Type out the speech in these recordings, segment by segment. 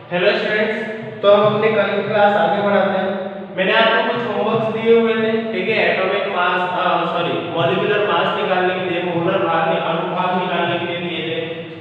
Hello students, तो हम अपने कल की क्लास आगे बढ़ाते हैं। मैंने आपको कुछ होमवर्क्स दिए हुए थे, ठीक है। एटॉमिक मास मॉलिक्यूलर मास निकालने के लिए, मोलर अनुभाग निकालने के लिए दिए थे।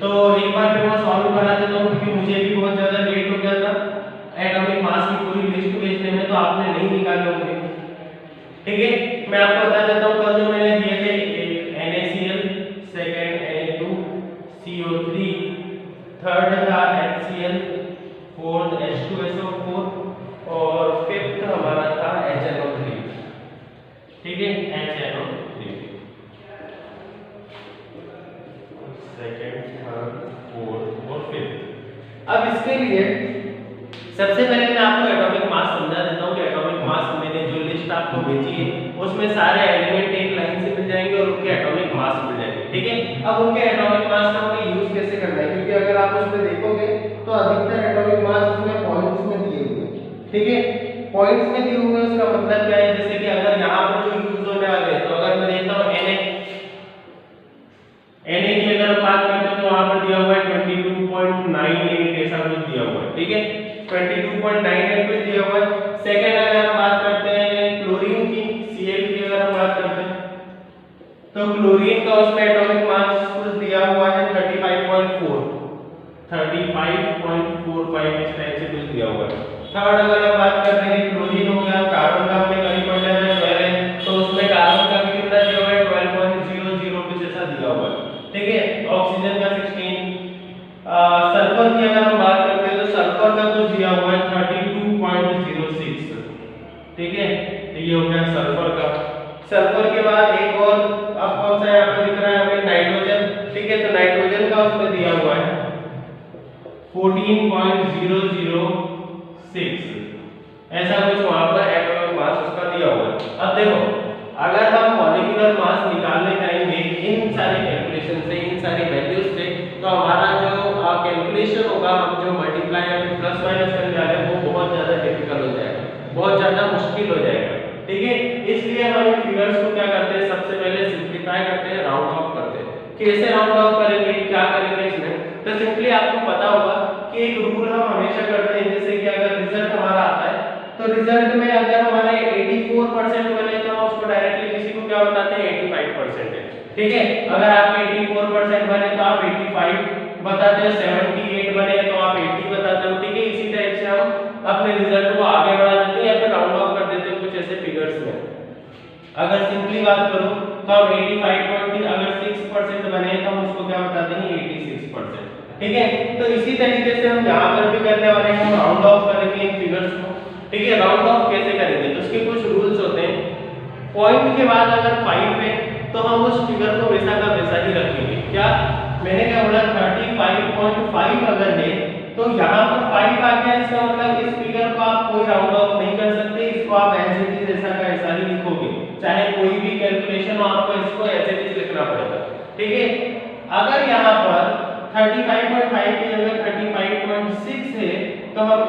तो एक बार मैं वो सॉल्व करा देता हूँ क्योंकि मुझे भी बहुत ज्यादा लेट हो गया था एटॉमिक मास की पूरी लिस्ट भेजने में, तो आपने नहीं निकाले होंगे, ठीक है। मैं आपको बता देता हूँ कल जो मैंने दिए थे, NaCl, सेकंड Na2CO3, थर्ड था HCl, फोर्थ H2SO4 और फिफ्थ हमारा था HNO3, ठीक है। HNO3 सेकंड, थर्ड, फोर्थ और फिफ्थ। अब इसके लिए सबसे पहले मैं आपको एटॉमिक मास समझा देता हूँ कि एटॉमिक मास मैंने जो लिस्ट आपको भेजी है उसमें सारे एलिमेंट एक लाइन से मिल जाएंगे और उनके एटॉमिक मास मिल जाएंगे, ठीक है। अब उनके एटॉमिक मास का हमें यूज कैसे करना है, क्योंकि अगर आप उसमें देखोगे तो अधिकतर एटॉमिक मास उसमें पॉइंट्स में दिए हुए हैं, ठीक है। पॉइंट्स में दिए हुए उसका मतलब क्या है, जैसे कि अगर यहाँ पर जो यूज होने वाले हैं, तो अगर मैं देखता हूँ Na की अगर बात करते हैं तो वहां पर दिया हुआ है 22.98 ऐसा कुछ दिया हुआ है, ठीक है। 22.98 कुछ दिया हुआ है। सेकंड अगर हम बात करते हैं क्लोरीन की, Cl की अगर हम बात करते हैं तो क्लोरीन का उसमें एटॉमिक मास कुछ दिया हुआ है 35.45 इस टाइप से कुछ दिया हुआ है। थर्ड अगर हम बात कर रहे हैं क्लोरीन हो गया, कार्बन का हमने करीब पढ़ा है 12 है, तो उसमें कार्बन का भी कितना दिया हुआ है 12.00 कुछ ऐसा दिया हुआ है, ठीक है। ऑक्सीजन का 16। सल्फर की अगर हम बात करते हैं तो सल्फर का कुछ दिया हुआ है 32.06, ठीक है। तो ये हो गया सल्फर का। सल्फर के बाद एक और अब कौन सा यहाँ पर दिख रहा है हमें, नाइट्रोजन, ठीक है। तो नाइट्रोजन का उसमें दिया हुआ है 14.006 ऐसा कुछ वहां पर एटॉमिक मास उसका दिया हुआ है। अब देखो, अगर हम मॉलिक्यूलर मास निकालने जाएंगे इन सारे कैलकुलेशन से, इन सारी वैल्यूज से, तो हमारा जो कैलकुलेशन होगा, हम जो मल्टीप्लाई या प्लस माइनस करने जा रहे हैं वो बहुत ज्यादा डिफिकल्ट हो जाएगा, बहुत ज्यादा मुश्किल हो जाएगा, ठीक है। इसलिए हम इन फिगर्स को क्या करते हैं, सबसे पहले सिंपलीफाई करते हैं, राउंड ऑफ करते हैं। कैसे राउंड ऑफ करेंगे, क्या करेंगे इसमें, तो सिंपली आपको पता होगा कि एक रूल हम हमेशा करते हैं, जैसे कि अगर रिजल्ट हमारा आता है तो रिजल्ट में अगर हमारे 84% बने तो हम उसको डायरेक्टली किसी को क्या बताते हैं, 85% है, ठीक है। अगर आपके 84% बने तो आप 85 बताते हो, 78 बने तो आप 80 बताते हो, ठीक है। इसी टाइप से हम अपने रिजल्ट को आगे बढ़ा देते हैं या फिर राउंड ऑफ कर देते हैं कुछ ऐसे फिगर्स में। अगर सिंपली बात करूं तो हम 85 अगर 6% बने तो हम उसको क्या बताते हैं, 86%, ठीक है। तो इसी तरीके से हम यहाँ पर भी करने वाले हैं, हम राउंड ऑफ करेंगे इन फिगर्स को, ठीक है। राउंड ऑफ कैसे करेंगे, तो उसके कुछ रूल्स होते हैं। पॉइंट के बाद अगर 5 है तो हम उस फिगर को वैसा का वैसा ही रखेंगे। क्या मैंने क्या बोला, 35.5 अगर है तो यहाँ पर 5 आ गया, इसका मतलब इस फिगर को आप कोई राउंड ऑफ नहीं कर सकते, इसको आप एज इट इज ऐसा का ऐसा ही लिखोगे, चाहे कोई भी कैलकुलेशन हो आपको इसको एज इट इज लिखना पड़ेगा, ठीक है। अगर यहाँ पर 35.5 की जगह 35.6 है तो हम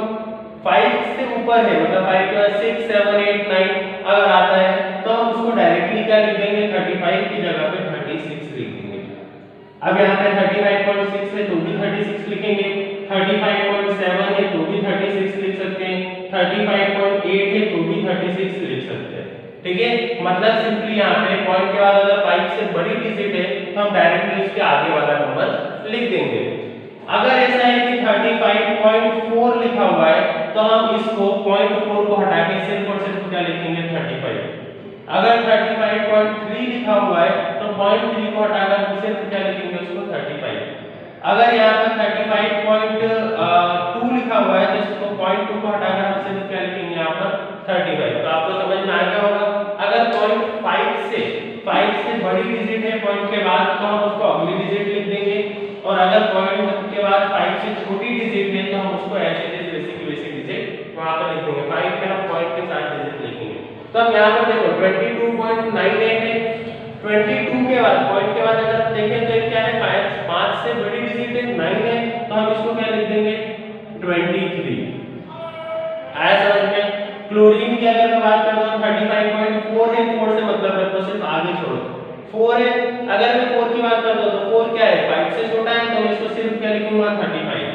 5 से ऊपर है, मतलब 5 के बाद 6 7 8 9 अगर आता है तो हम उसको डायरेक्टली क्या लिख देंगे, 35 की जगह पे 36 लिख देंगे। अब यहाँ पे 35.6 है तो भी 36 लिखेंगे, 35.7 है तो भी 36 लिख सकते हैं, 35.8 है तो भी 36 लिख सकते हैं, ठीक है। मतलब सिंपली यहाँ पे पॉइंट के बाद अगर 5 से बड़ी डिजिट है तो हम डायरेक्टली उसके आगे वाला नंबर लिख देंगे। अगर ऐसा है कि 35.4 लिखा हुआ है तो हम इसको 0.4 को हटा के सिर्फ और सिर्फ क्या लिखेंगे, 35। अगर 35.3 लिखा हुआ है तो 0.3 को हटाकर हम सिर्फ क्या लिखेंगे, उसको 35। अगर यहाँ पर 35.2 लिखा हुआ है तो इसको 0.2 को हटाकर हम सिर्फ क्या लिखेंगे, यहाँ पर 35। तो आपको समझ में आ गया होगा। अगर 0.5 से बड़ी डिजिट है पॉइंट के बाद तो हम उसको अगली डिजिट लिख देंगे, और अगर पॉइंट के बाद 5 से छोटी डिजिट है तो हम उसको ऐसे वैसे की वैसी डिजिट वहां पर लिख देंगे। 5 पे हम पॉइंट के साथ डिजिट लिखेंगे। तो हम यहां पर देखो 22.98 है, 22 के बाद पॉइंट के बाद अगर देखें तो क्या है, 5 से बड़ी डिजिट है 9 है, तो हम इसको क्या लिख देंगे, 23। आया समझ में। क्लोरीन की अगर मैं बात करता हूं 35.4 है, 4 से मतलब है तो सिर्फ आगे छोड़ो, 4 है। अगर मैं 4 की बात करता हूं तो 4 क्या है, 5 से छोटा है, तो मैं इसको सिर्फ क्या लिखूंगा, 35।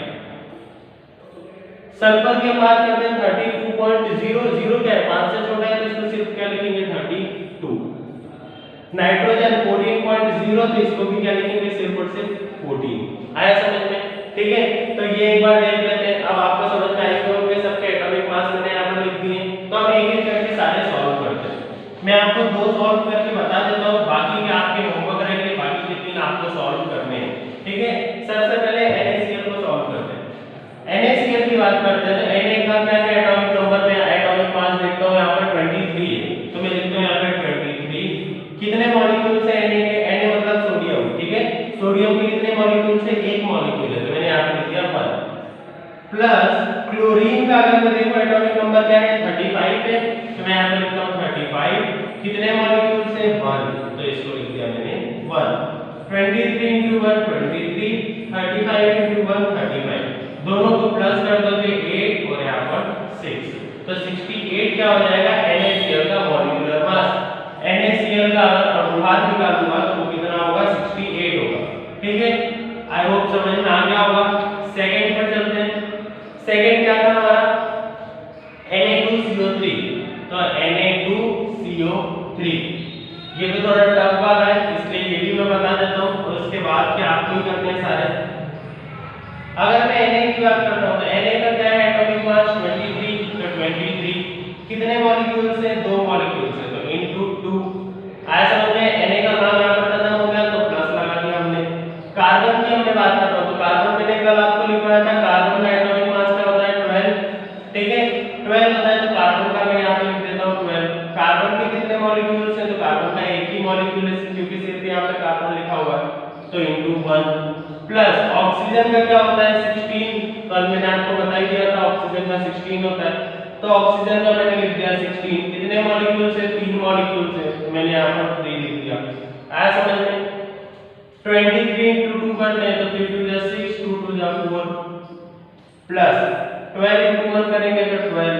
सल्फर की हम बात करते हैं 32.00 क्या है 5 से छोटा है तो इसको सिर्फ क्या लिखेंगे 32। नाइट्रोजन 14.0 तो इसको भी क्या लिखेंगे सिर्फ और सिर्फ 14। आया समझ में? ठीक है, तो ये एक बार देख लेते हैं। अब आपको समझ में आएगा होंगे सबके एटॉमिक मास मैंने यहाँ पर लिख दिए, तो हम एक एक करके सारे सॉल्व करते हैं। मैं आपको दो सॉल्व करके बता देता हूँ, बाकी के आपके होमवर्क रहेंगे, बाकी के तीन आपको सॉल्व करने हैं। ठीक है, सबसे पहले NaCl को सॉल्व करते हैं। NaCl की बात करते हैं तो Na का क्या है एटॉमिक नंबर में एटॉमिक मास देखता हूँ यहाँ पर 23 है, तो मैं लिखता हूँ यहाँ पर 23। कितने मॉलिक्यूल्स है Na के? Na मतलब सोडियम। ठीक है, सोडियम के कितने मॉलिक्यूल्स है? एक मॉलिक्यूल है, तो मैंने यहाँ पे लिख दिया 1 प्लस क्लोरीन का अगर मैं देखो एटॉमिक नंबर क्या है 35 है, तो मैं यहाँ पे लिखता हूँ 35। कितने मॉलिक्यूल्स है? 1, तो इसको लिख दिया मैंने 1। 23 into 1 23, 35 into 1 35, दोनों को प्लस कर दो तो 8 और यहाँ पर 6, तो 68 क्या हो जाएगा NaCl का मॉलिक्यूलर मास। NaCl का अगर अनुपात निकालूंगा तो वो कितना होगा 68 होगा। ठीक है, आई होप समझ में आ गया होगा। सेकंड पर चलते हैं। सेकंड क्या था हमारा Na2CO3, तो Na2CO3 ये तो थोड़ा टफ वाला है इसलिए ये भी मैं बता देता हूँ, और उसके बाद के आपको ही करने हैं सारे। अगर मैं Na की बात करता हूँ तो Na का क्या है एटॉमिक मास 23, तो 23 कितने मॉलिक्यूल्स है? 2 मॉलिक्यूल्स है, तो इनटू 2। आया समझ में? Na का नाम यहाँ पर खत्म हो गया तो प्लस लगा दिया हमने। कार्बन की हमने बात करता हूँ तो कार्बन मैंने कल आपको लिखवाया था, कार्बन का एटॉमिक मास क्या होता है 12। ठीक है, 12 होता है, तो कार्बन का मैं यहाँ पे लिख देता हूँ 12। कार्बन के कितने मॉलिक्यूल्स हैं? तो कार्बन का एक ही मॉलिक्यूल है क्योंकि सिर्फ यहाँ पे कार्बन लिखा हुआ है, तो इनटू 1 प्लस ऑक्सीजन का क्या होता है 16, कल मैंने आपको बता ही दिया था ऑक्सीजन का 16 होता है, तो ऑक्सीजन का मैंने लिख दिया 16। कितने मॉलिक्यूल्स है? 3 मॉलिक्यूल्स है, तो मैंने यहाँ पर 3 लिख दिया। आया समझ में? 23 into 2 करते हैं तो 3 2 जा 6, 2 2 जा 4 प्लस 12 into 1 करेंगे तो 12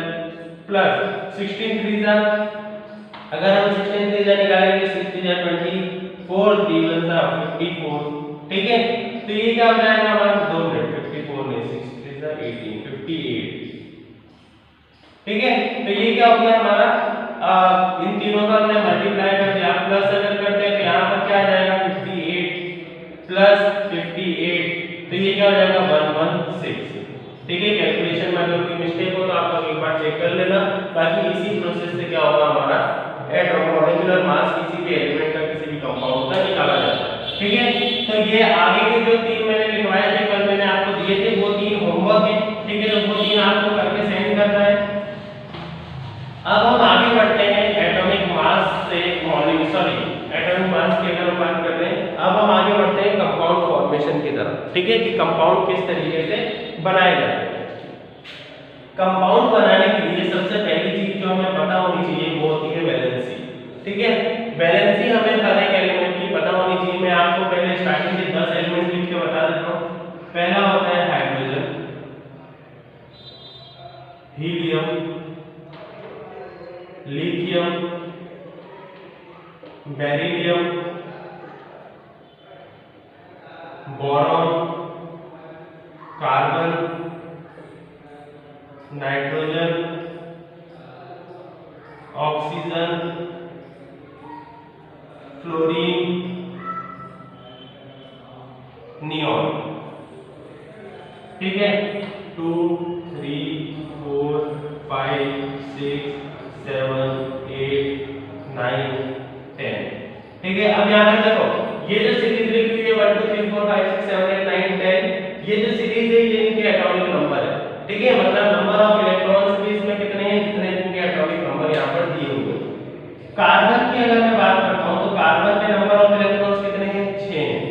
प्लस 16 3 जा, अगर हम 16 3 जा निकालेंगे 6 3 जा 24, 3 1 जा 54। ठीक है, तो ये क्या हो जाएगा हमारा 2 मिनट 54 नहीं 6 3 जा 18 58। ठीक है, तो ये क्या हो गया हमारा इन तीनों का हमने मल्टीप्लाई कर दिया, प्लस अगर करते हैं तो यहाँ पर क्या आ जाएगा 58 प्लस 58, तो ये क्या हो जाएगा 116। ठीक है, कैलकुलेशन में अगर कोई मिस्टेक हो तो आप लोग एक बार चेक कर लेना। बाकी इसी प्रोसेस से क्या होगा हमारा एटॉमिक मॉलिक्यूलर मास किसी भी एलिमेंट का किसी भी कंपाउंड का निकाला जाता है। ठीक है, तो ये आगे के जो 3 मैंने लिखवाए थे कल मैंने आपको दिए थे वो 3 होमवर्क है। ठीक है, तो वो 3 आपको करके सेंड करना है। अब हम आगे बढ़ते हैं एटॉमिक मास से एटॉमिक मास की अगर बात कर रहे हैं, अब हम आगे बढ़ते हैं कंपाउंड फॉर्मेशन की तरफ। ठीक है, कि कंपाउंड किस तरीके से बनाए जाते हैं। कंपाउंड बनाने के लिए सबसे पहली चीज जो हमें पता होनी चाहिए वो होती है वैलेंसी। ठीक है, वैलेंसी हमें हर एक एलिमेंट की पता होनी चाहिए। मैं आपको पहले स्टार्टिंग के 10 एलिमेंट लिख के बता देता हूँ। पहला होता है hydrogen, helium, lithium, beryllium, boron, carbon, nitrogen, oxygen, fluorine, neon. ठीक है, 2 3 4 5 6 7 8 9 10। ठीक है, अब यहाँ पर देखो ये जो सीरीज लिखी हुई है 1 2 3 4 5 6 7 8 9 10, ये जो सीरीज है ये इनके एटॉमिक नंबर है। ठीक है, मतलब नंबर ऑफ इलेक्ट्रॉन्स भी इसमें कितने हैं, कितने इनके एटॉमिक नंबर यहाँ पर दिए हुए हैं। कार्बन की अगर मैं बात करता हूँ तो कार्बन में नंबर ऑफ इलेक्ट्रॉन्स कितने हैं 6 हैं।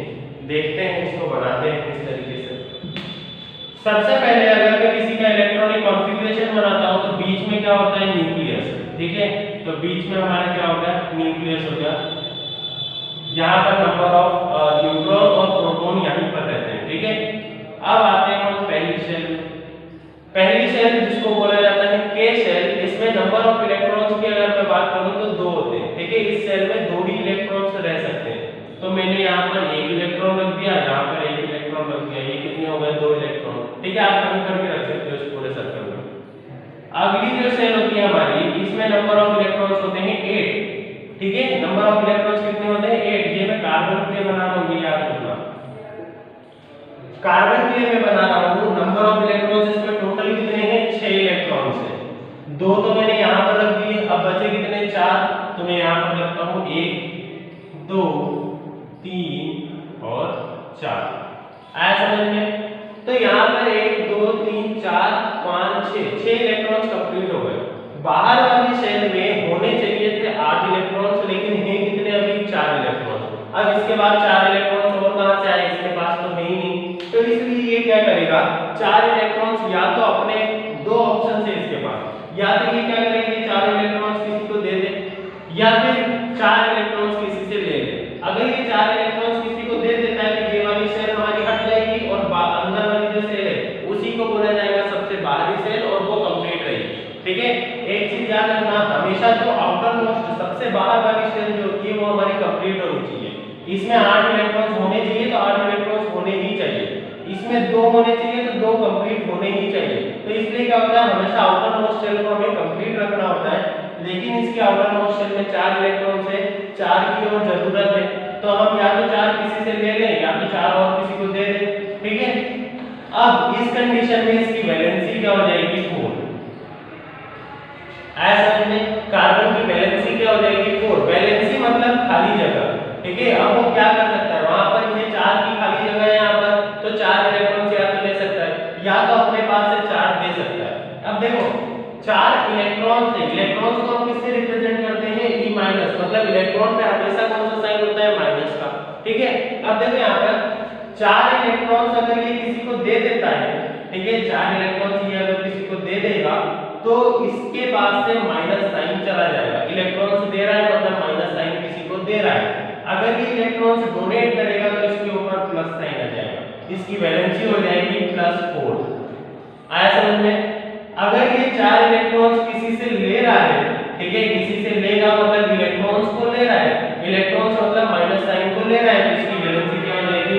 देखते हैं इसको बनाते हैं किस तरीके से। सबसे पहले अगर मैं किसी का इलेक्ट्रॉनिक कॉन्फ़िगरेशन बनाता हूँ तो बीच में क्या होता है न्यूक्लियस। ठीक है, तो बीच में हमारा क्या होगा न्यूक्लियस हो गया। यहाँ पर नंबर ऑफ न्यूट्रॉन और प्रोटॉन यहीं पर रहते हैं। ठीक है, अब आते हैं हम पहली शेल। पहली शेल जिसको बोला जाता है के शेल, इसमें नंबर ऑफ इलेक्ट्रॉन्स की अगर मैं बात करूं तो 2 होते हैं। ठीक है, इस शेल में 2 ही इलेक्ट्रॉन्स रह सकते हैं, तो मैंने यहाँ पर 1 इलेक्ट्रॉन रख दिया, यहाँ पर 1 इलेक्ट्रॉन रख दिया। ये कितने हो गए 2 इलेक्ट्रॉन। ठीक है, आप कहीं पर भी रख सकते हो इस पूरे सर्कल अगली जो शेल होती है हमारी, इसमें नंबर ऑफ इलेक्ट्रॉन्स होते हैं 8। ठीक है, नंबर ऑफ इलेक्ट्रॉन्स कितने होते हैं? 8। ये मैं कार्बन के लिए बना रहा हूँ, ये याद रखना। कार्बन के लिए मैं बना रहा हूँ। नंबर ऑफ इलेक्ट्रॉन्स इसमें टोटल कितने हैं? 6 इलेक्ट्रॉन्स हैं। 2 तो मैंने यहाँ पर रख दिए, अब बचे कितने? 4। तो मैं यहाँ पर रखता हूँ 1 2 3 और 4। आया समझ में? तो यहाँ पर 1 2 3 4 5 6 इलेक्ट्रॉन्स कंप्लीट हो गए। बाहर वाली शेल में होने चाहिए थे 8 इलेक्ट्रॉन्स, लेकिन हैं कितने? अभी 4 इलेक्ट्रॉन्स। अब इसके बाद 4 इलेक्ट्रॉन्स और कहां से आए? इसके पास तो है ही नहीं। तो इसलिए ये क्या करेगा? 4 इलेक्ट्रॉन्स या तो अपने दो ऑप्शन है इसके पास, या तो ये क्या करेंगे 4 इलेक्ट्रॉन्स किसी को दे दे, या फिर 4 इलेक्ट्रॉन्स किसी से ले ले। अगर ये 4 इलेक्ट्रॉन्स किसी को दे देता है तो ये वाली शेल हमारी हट जाएगी और अंदर वाली जो शेल है उसी को बोला जाएगा सबसे बाहरी शेल, और वो कंप्लीट रहेगी। ठीक है, एक चीज याद रखना, हमेशा जो आउटर मोस्ट सबसे बाहर वाली शेल जो होती है वो हमारी कंप्लीट होनी चाहिए। इसमें 8 इलेक्ट्रॉन्स होने चाहिए तो 8 इलेक्ट्रॉन्स होने ही चाहिए। इसमें 2 होने चाहिए तो 2 कंप्लीट होने ही चाहिए। तो इसलिए क्या होता है, हमेशा आउटर मोस्ट शेल को हमें कंप्लीट रखना होता है। लेकिन इसके आउटर मोस्ट शेल में 4 इलेक्ट्रॉन्स है, 4 की और जरूरत है, तो हम या तो 4 किसी से ले लें या तो 4 और किसी को दे दें। ठीक है, अब इस कंडीशन में इसकी वैलेंसी क्या हो जाएगी? 4। ऐसा समझ में? कार्बन की वैलेंसी क्या हो जाएगी? 4। वैलेंसी मतलब खाली जगह। ठीक है, अब वो क्या कर सकता है, वहां पर ये 4 की खाली जगह है यहाँ पर, तो 4 इलेक्ट्रॉन या तो ले सकता है या तो अपने पास से 4 दे सकता है। अब देखो 4 इलेक्ट्रॉन से, इलेक्ट्रॉन्स को हम किससे रिप्रेजेंट करते हैं? E माइनस, मतलब इलेक्ट्रॉन पे हमेशा कौन सा साइन होता है? माइनस का। ठीक है, अब देखो यहाँ पर 4 इलेक्ट्रॉन्स अगर ये किसी को दे देता है, ठीक है, 4 इलेक्ट्रॉन्स ये अगर किसी को दे देगा तो इसके पास से माइनस साइन चला जाएगा। इलेक्ट्रॉन्स दे रहा है मतलब माइनस साइन किसी को दे रहा है। अगर ये इलेक्ट्रॉन्स डोनेट करेगा तो इसके ऊपर प्लस साइन आ जाएगा, इसकी वैलेंसी हो जाएगी +4। आया समझ में? अगर ये 4 इलेक्ट्रॉन्स किसी से ले रहा है, ठीक है, किसी से लेगा मतलब इलेक्ट्रॉन्स को ले रहा है, इलेक्ट्रॉन्स मतलब माइनस साइन को ले रहा है, तो इसकी वैलेंसी क्या हो जाएगी?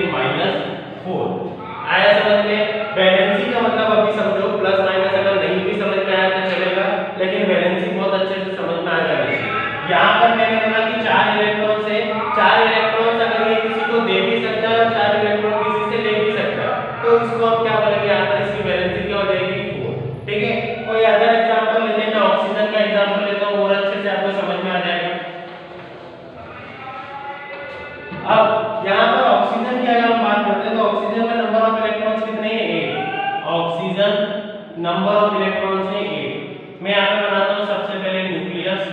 -4। आया समझ में? वैलेंसी का मतलब अभी समझो, प्लस माइनस अगर नहीं भी समझ में आया तो चलेगा, लेकिन वैलेंसी बहुत अच्छे से समझ में आ जाना चाहिए। यहाँ पर मैंने बोला कि 4 इलेक्ट्रॉन से 4 इलेक्ट्रॉन्स अगर ये किसी को दे भी सकता है और 4 इलेक्ट्रॉन किसी से ले भी सकता है, तो इसको हम क्या बोलेंगे? यहाँ पर इसकी वैलेंसी क्या हो जाएगी? 4। ठीक है, कोई अदर एग्जांपल लेते हैं, मैं ऑक्सीजन का एग्जांपल लेता हूँ और अच्छे से आपको समझ में आ जाएगा। अब यहाँ पर ऑक्सीजन की अगर हम बात करते हैं तो ऑक्सीजन में नंबर ऑफ इलेक्ट्रॉन्स कितने हैं? 8। ऑक्सीजन नंबर ऑफ इलेक्ट्रॉन्स है 8। मैं यहाँ पे बनाता हूँ सबसे पहले न्यूक्लियस।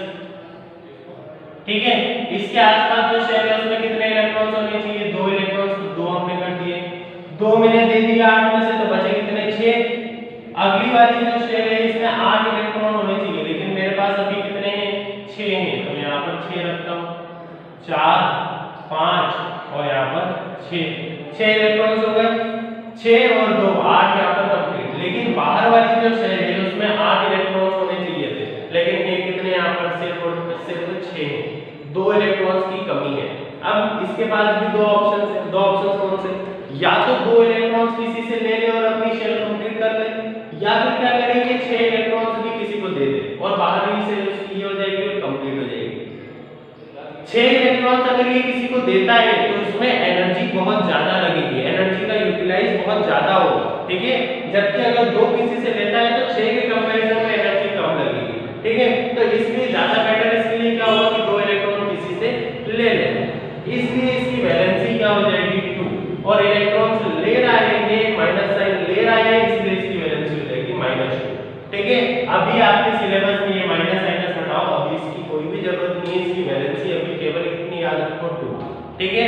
ठीक है, इसके आसपास जो शेल है उसमें कितने इलेक्ट्रॉन्स होने चाहिए? 2 इलेक्ट्रॉन्स, तो 2 हमने कर दिए। 2 मैंने दे दिया 8 में से, तो बचे कितने? 6। अगली वाली जो शेल है इसमें 8 इलेक्ट्रॉन होने चाहिए, लेकिन मेरे पास अभी कितने हैं? 6 हैं, तो मैं यहाँ पर 6 रखता हूँ। 4 5 और यहाँ पर 6 इलेक्ट्रॉन्स हो गए। 6 और 2 8 यहाँ पर कंप्लीट। लेकिन बाहर वाली जो शेल है उसमें 8 इलेक्ट्रॉन्स होने चाहिए थे, लेकिन ये कितने यहाँ पर? सिर्फ 6 हैं। 2 इलेक्ट्रॉन्स की कमी है। अब इसके पास भी दो ऑप्शंस हैं। दो ऑप्शंस कौन से? या तो 2 इलेक्ट्रॉन्स किसी से ले ले और अपनी शेल कंप्लीट कर ले, या फिर क्या करेंगे 6 इलेक्ट्रॉन्स भी किसी को दे दे और बाहरी शेल उसकी हो जाएगी और कंप्लीट हो जाएगी। 6 इलेक्ट्रॉन्स अगर ये किसी को देता है तो इसमें एनर्जी बहुत ज्यादा लगेगी, एनर्जी का यूटिलाइज बहुत ज्यादा होगा। ठीक है, जबकि अगर 2 किसी से लेता है तो 6 के कंपैरिजन में एनर्जी कम लगेगी। ठीक है, तो इसलिए ज्यादा बेटर इसके लिए क्या होगा कि 2 इलेक्ट्रॉन किसी से ले ले, इसलिए इसकी वैलेंसी क्या हो जाएगी? 2। और इलेक्ट्रॉन्स ले रहा है, ये माइनस साइन ले रहा है, इसलिए इसकी वैलेंसी हो जाएगी -2। ठीक है, अभी आपके सिलेबस में ये माइनस माइनस हटाओ, अभी इसकी कोई भी जरूरत नहीं है। इसकी वैलेंसी अभी केवल इतनी याद रखो 2। ठीक है,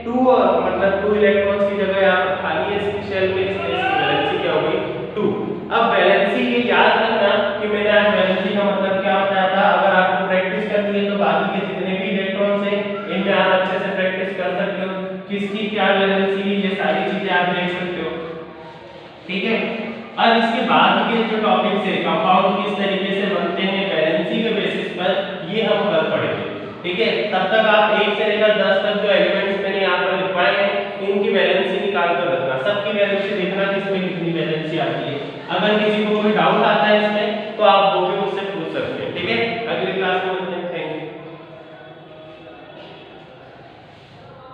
2 मतलब 2 इलेक्ट्रॉन्स की जगह यहाँ खाली है इसकी शेल में, इसलिए इसकी वैलेंसी क्या होगी? 2। अब वैलेंसी ये याद रखना कि मैंने आज वैलेंसी का मतलब क्या बताया था। अगर आपको प्रैक्टिस करनी है तो बाकी के जितने भी इलेक्ट्रॉन्स हैं इनमें आप अच्छे से प्रैक्टिस कर सकते हो, किसकी क्या वैलेंसी, ये सारी चीजें आप देख सकते हो। ठीक है, अब इसके बाद के जो टॉपिक्स है, कंपाउंड किस तरीके से बनते हैं वैलेंसी के बेसिस पर, ये हम कल पढ़ेंगे। ठीक है, तब तक आप 1 से लेकर 10 तक जो एलिमेंट्स मैंने यहाँ पर लिखवाए हैं इनकी वैलेंसी निकाल कर रखना, सबकी वैलेंसी देखना किसमें कितनी वैलेंसी आती है। अगर किसी को कोई डाउट आता है इसमें तो आप वो भी मुझसे